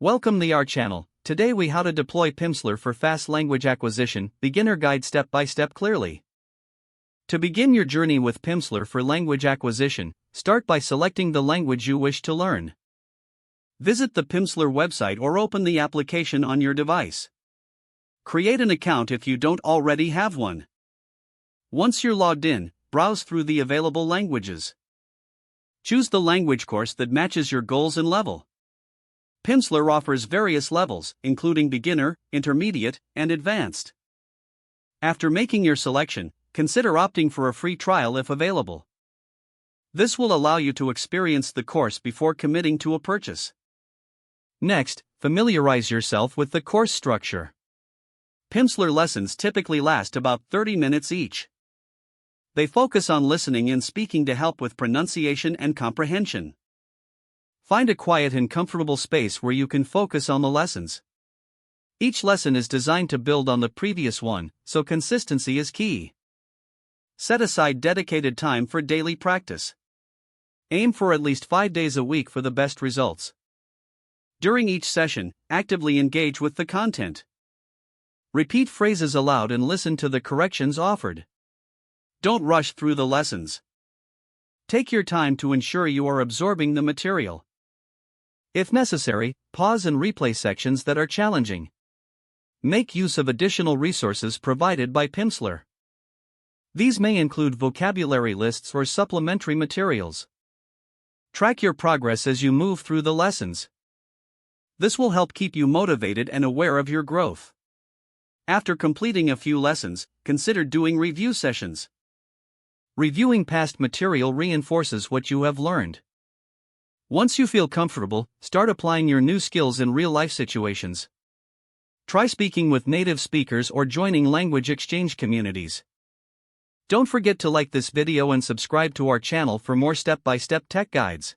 Welcome to our channel. Today we how to deploy Pimsleur for fast language acquisition, beginner guide step by step clearly. To begin your journey with Pimsleur for language acquisition, start by selecting the language you wish to learn. Visit the Pimsleur website or open the application on your device. Create an account if you don't already have one. Once you're logged in, browse through the available languages. Choose the language course that matches your goals and level. Pimsleur offers various levels, including beginner, intermediate, and advanced. After making your selection, consider opting for a free trial if available. This will allow you to experience the course before committing to a purchase. Next, familiarize yourself with the course structure. Pimsleur lessons typically last about 30 minutes each. They focus on listening and speaking to help with pronunciation and comprehension. Find a quiet and comfortable space where you can focus on the lessons. Each lesson is designed to build on the previous one, so consistency is key. Set aside dedicated time for daily practice. Aim for at least 5 days a week for the best results. During each session, actively engage with the content. Repeat phrases aloud and listen to the corrections offered. Don't rush through the lessons. Take your time to ensure you are absorbing the material. If necessary, pause and replay sections that are challenging. Make use of additional resources provided by Pimsleur. These may include vocabulary lists or supplementary materials. Track your progress as you move through the lessons. This will help keep you motivated and aware of your growth. After completing a few lessons, consider doing review sessions. Reviewing past material reinforces what you have learned. Once you feel comfortable, start applying your new skills in real-life situations. Try speaking with native speakers or joining language exchange communities. Don't forget to like this video and subscribe to our channel for more step-by-step tech guides.